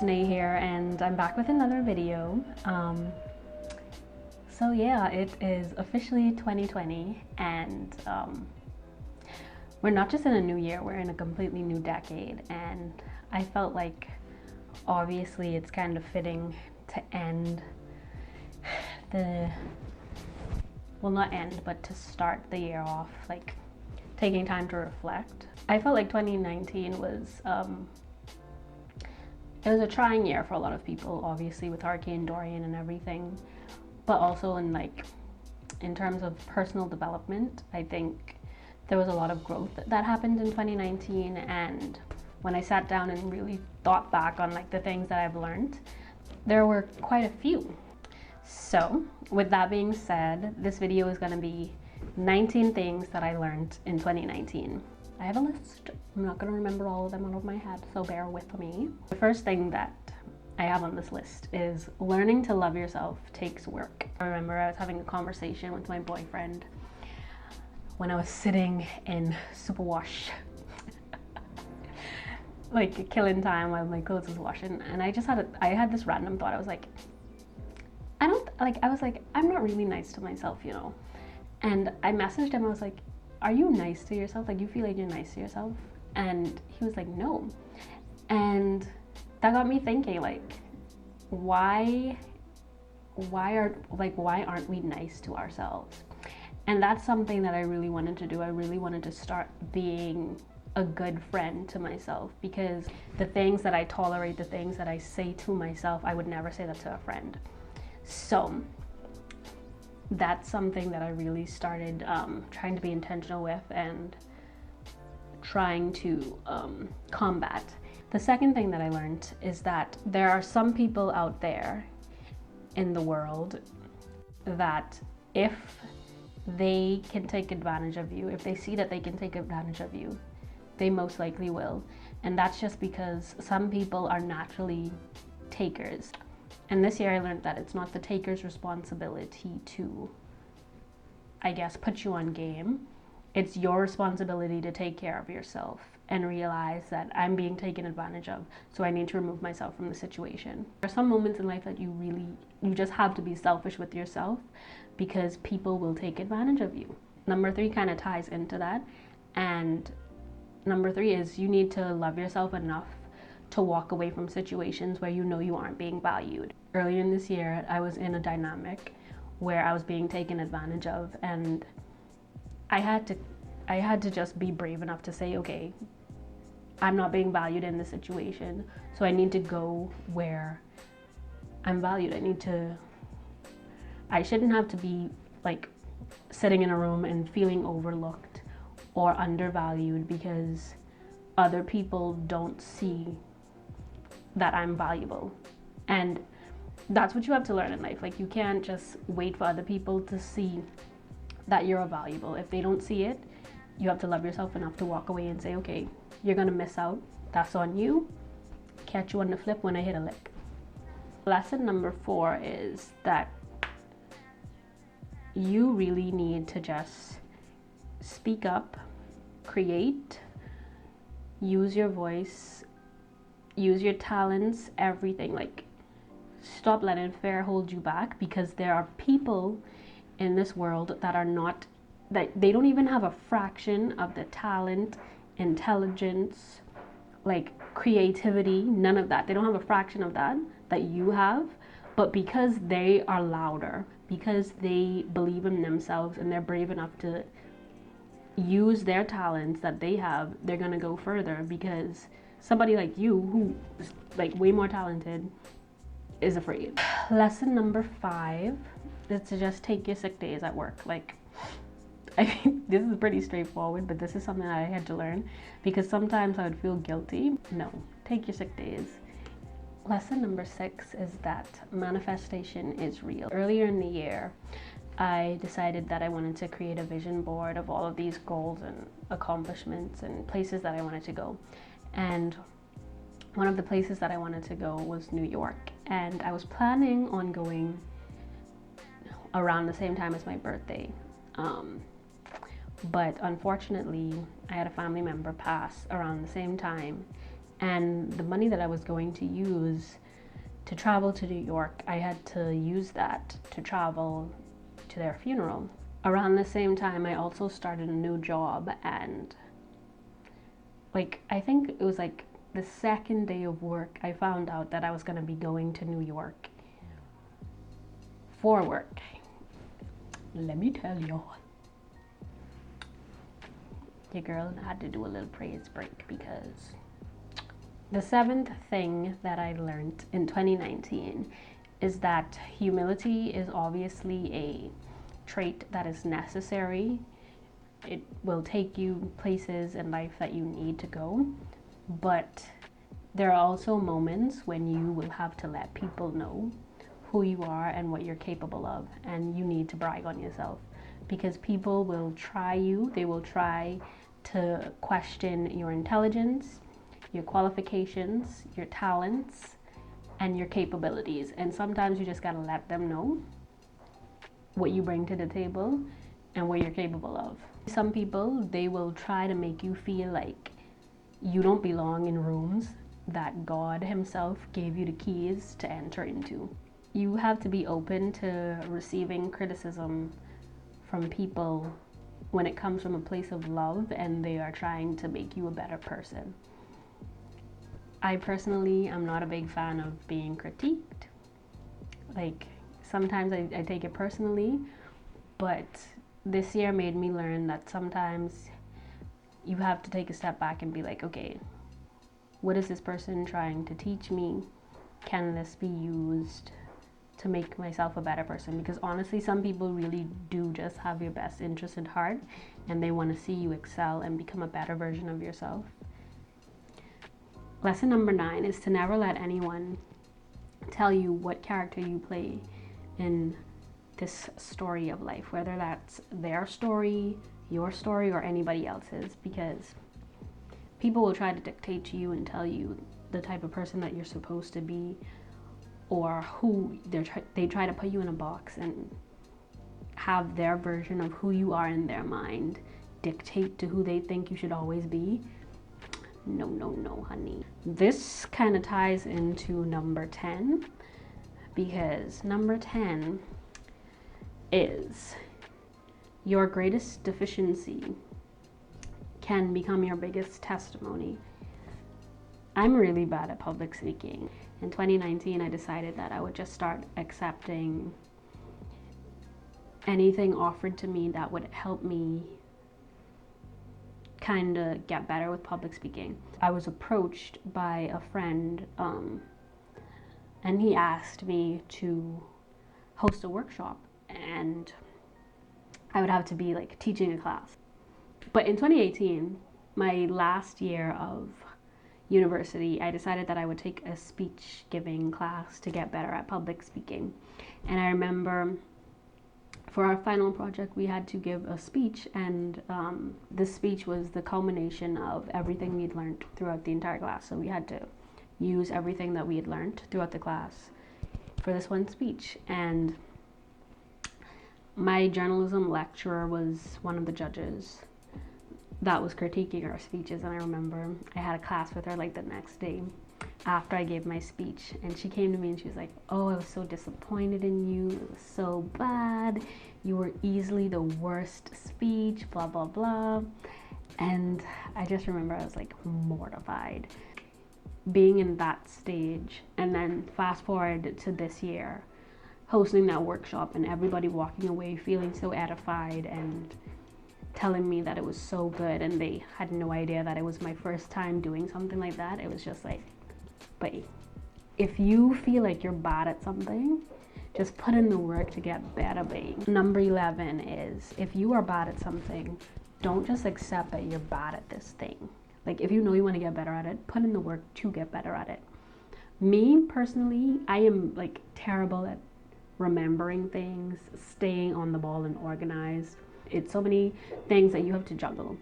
it's Nay here, and I'm back with another video. So yeah, it is officially 2020, and we're not just in a new year, we're in a completely new decade, and I felt like obviously it's kind of fitting to end well, not end, but to start the year off, like taking time to reflect. I felt like 2019 was it was a trying year for a lot of people, obviously with Hurricane Dorian and everything, but also in terms of personal development. I think there was a lot of growth that happened in 2019, and when I sat down and really thought back on like the things that I've learned, there were quite a few. So with that being said, this video is going to be 19 things that I learned in 2019. I have a list. I'm not going to remember all of them out of my head, so bear with me. The first thing that I have on this list is learning to love yourself takes work. I remember I was having a conversation with my boyfriend when I was sitting in superwash, like killing time while my clothes was washing, and I had this random thought. I was like, I'm not really nice to myself, you know. And I messaged him. I was like, are you nice to yourself? Like, you feel like you're nice to yourself? And he was like, no. And that got me thinking, like, why aren't we nice to ourselves? And that's something that I really wanted to do. I really wanted to start being a good friend to myself, because the things that I tolerate, the things that I say to myself, I would never say that to a friend. So that's something that I really started trying to be intentional with and trying to combat. The second thing that I learned is that there are some people out there in the world that if they can take advantage of you, if they see that they can take advantage of you, they most likely will. And that's just because some people are naturally takers. And this year I learned that it's not the taker's responsibility to, I guess, put you on game. It's your responsibility to take care of yourself and realize that I'm being taken advantage of, so I need to remove myself from the situation. There are some moments in life that you just have to be selfish with yourself, because people will take advantage of you. Number 3 kind of ties into that. And number 3 is you need to love yourself enough to walk away from situations where you know you aren't being valued. Earlier in this year, I was in a dynamic where I was being taken advantage of, and I had to just be brave enough to say, okay, I'm not being valued in this situation, so I need to go where I'm valued. I shouldn't have to be like sitting in a room and feeling overlooked or undervalued because other people don't see that I'm valuable. And that's what you have to learn in life. Like, you can't just wait for other people to see that you're valuable. If they don't see it, you have to love yourself enough to walk away and say, okay, you're gonna miss out. That's on you. Catch you on the flip when I hit a lick. Lesson number 4 is that you really need to just speak up, create, use your voice, use your talents, everything. Like, stop letting fear hold you back, because there are people in this world that they don't even have a fraction of the talent, intelligence, like creativity, none of that. They don't have a fraction of that you have, but because they are louder, because they believe in themselves and they're brave enough to use their talents that they have, they're gonna go further, because somebody like you, who is like way more talented, is afraid. Lesson number 5 is to just take your sick days at work. Like, I think this is pretty straightforward, but this is something that I had to learn, because sometimes I would feel guilty. No, take your sick days. Lesson number 6 is that manifestation is real. Earlier in the year, I decided that I wanted to create a vision board of all of these goals and accomplishments and places that I wanted to go. And one of the places that I wanted to go was New York. And I was planning on going around the same time as my birthday. But unfortunately, I had a family member pass around the same time, And the money that I was going to use to travel to New York, I had to use that to travel to their funeral. Around the same time, I also started a new job, and I think it was like the second day of work, I found out that I was going to be going to New York for work. Let me tell y'all, your girl had to do a little praise break, because the seventh thing that I learned in 2019 is that humility is obviously a trait that is necessary. It will take you places in life that you need to go, but there are also moments when you will have to let people know who you are and what you're capable of, and you need to brag on yourself, because people will try you. They will try to question your intelligence, your qualifications, your talents, and your capabilities. And sometimes you just gotta let them know what you bring to the table and what you're capable of. Some people, they will try to make you feel like you don't belong in rooms that God Himself gave you the keys to enter into. You have to be open to receiving criticism from people when it comes from a place of love and they are trying to make you a better person. I personally am not a big fan of being critiqued. Sometimes I take it personally, but this year made me learn that sometimes you have to take a step back and be like, okay, what is this person trying to teach me? Can this be used to make myself a better person? Because honestly, some people really do just have your best interest at heart, and they want to see you excel and become a better version of yourself. Lesson number 9 is to never let anyone tell you what character you play in this story of life, whether that's their story, your story, or anybody else's, because people will try to dictate to you and tell you the type of person that you're supposed to be, or who they try to put you in a box and have their version of who you are in their mind dictate to who they think you should always be. No, honey. This kind of ties into number 10, because number 10 is your greatest deficiency can become your biggest testimony. I'm really bad at public speaking. In 2019, I decided that I would just start accepting anything offered to me that would help me kind of get better with public speaking. I was approached by a friend, and he asked me to host a workshop, and I would have to be teaching a class. But in 2018, my last year of university, I decided that I would take a speech giving class to get better at public speaking. And I remember for our final project, we had to give a speech, and this speech was the culmination of everything we'd learned throughout the entire class. So we had to use everything that we had learned throughout the class for this one speech. And my journalism lecturer was one of the judges that was critiquing our speeches. And I remember I had a class with her the next day after I gave my speech, and she came to me and she was like, oh, I was so disappointed in you. It was so bad. You were easily the worst speech, blah, blah, blah. And I just remember I was mortified being in that stage. And then fast forward to this year, hosting that workshop, and everybody walking away feeling so edified and telling me that it was so good, and they had no idea that it was my first time doing something like that. It was just but if you feel like you're bad at something, just put in the work to get better, babe. Number 11 is, if you are bad at something, don't just accept that you're bad at this thing. If you know you want to get better at it, put in the work to get better at it. Me personally, I am terrible at remembering things, staying on the ball and organized. It's so many things that you have to juggle,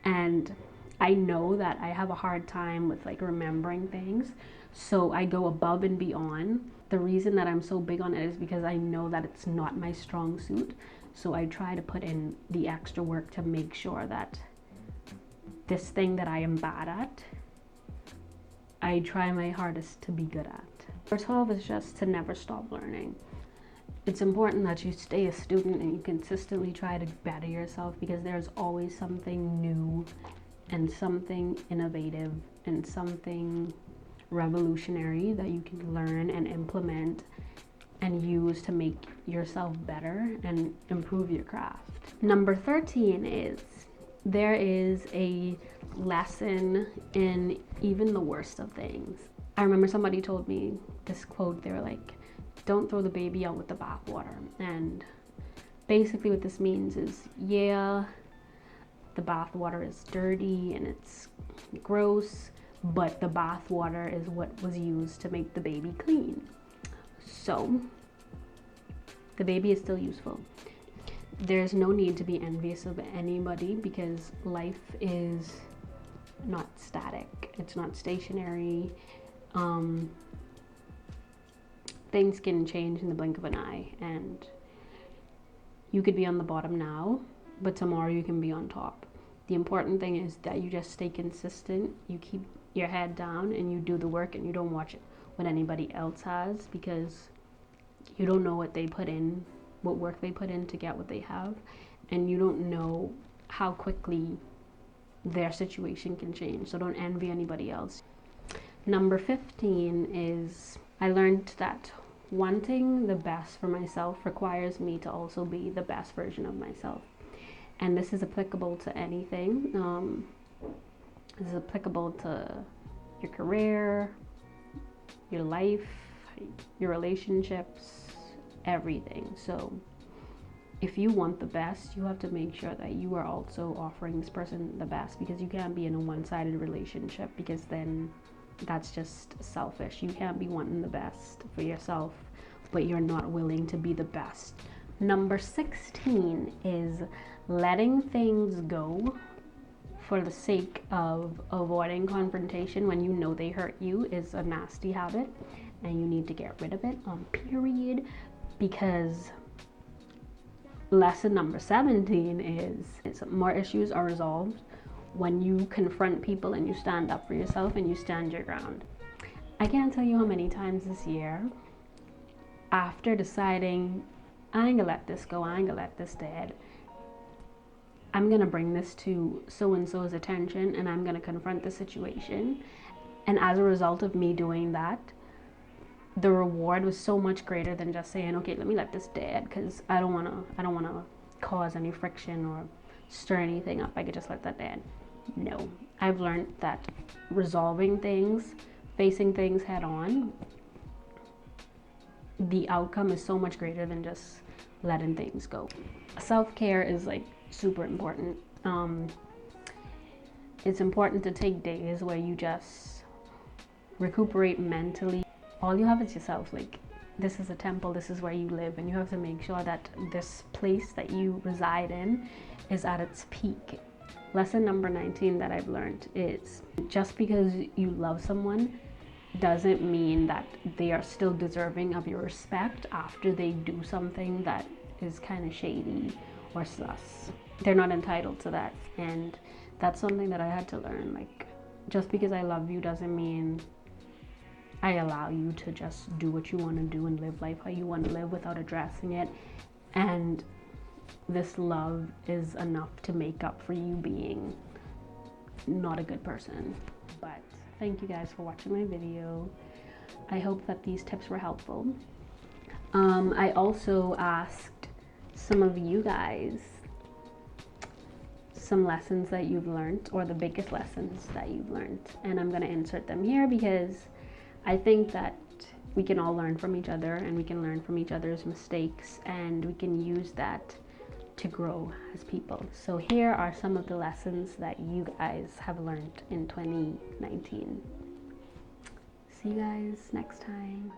and I know that I have a hard time with remembering things, so I go above and beyond. The reason that I'm so big on it is because I know that it's not my strong suit, so I try to put in the extra work to make sure that this thing that I am bad at I try my hardest to be good at. Number 12 is just to never stop learning. It's important that you stay a student and you consistently try to better yourself, because there's always something new and something innovative and something revolutionary that you can learn and implement and use to make yourself better and improve your craft. Number 13 is there is a lesson in even the worst of things. I remember somebody told me this quote. They were like, don't throw the baby out with the bathwater. And basically what this means is, yeah, the bathwater is dirty and it's gross, but the bathwater is what was used to make the baby clean. So the baby is still useful. There's no need to be envious of anybody, because life is not static. It's not stationary. Things can change in the blink of an eye, and you could be on the bottom now, but tomorrow you can be on top. The important thing is that you just stay consistent, you keep your head down, and you do the work, and you don't watch it what anybody else has, because you don't know what they put in, what work they put in to get what they have, and you don't know how quickly their situation can change. So don't envy anybody else. Number 15 is, I learned that wanting the best for myself requires me to also be the best version of myself. And this is applicable to anything. This is applicable to your career, your life, your relationships, everything. So if you want the best, you have to make sure that you are also offering this person the best, because you can't be in a one-sided relationship, because then that's just selfish. You can't be wanting the best for yourself, but you're not willing to be the best. Number 16 is letting things go for the sake of avoiding confrontation when you know they hurt you is a nasty habit, and you need to get rid of it, period. Because lesson number 17 is more issues are resolved when you confront people and you stand up for yourself and you stand your ground. I can't tell you how many times this year, after deciding I ain't gonna let this go, I ain't gonna let this dead, I'm gonna bring this to so-and-so's attention and I'm gonna confront the situation. And as a result of me doing that, the reward was so much greater than just saying, okay, let me let this dead, because I don't wanna cause any friction or stir anything up. I could just let that dead. No, I've learned that resolving things, facing things head on, the outcome is so much greater than just letting things go. Self-care is like super important. It's important to take days where you just recuperate mentally. All you have is yourself. Like, this is a temple, this is where you live, and you have to make sure that this place that you reside in is at its peak. Lesson number 19 that I've learned is, just because you love someone doesn't mean that they are still deserving of your respect after they do something that is kind of shady or sus. They're not entitled to that, and that's something that I had to learn. Like, just because I love you doesn't mean I allow you to just do what you want to do and live life how you want to live without addressing it. And this love is enough to make up for you being not a good person. But thank you guys for watching my video. I hope that these tips were helpful. I also asked some of you guys some lessons that you've learned, or the biggest lessons that you've learned, and I'm going to insert them here because I think that we can all learn from each other, and we can learn from each other's mistakes, and we can use that to grow as people. So here are some of the lessons that you guys have learned in 2019. See you guys next time.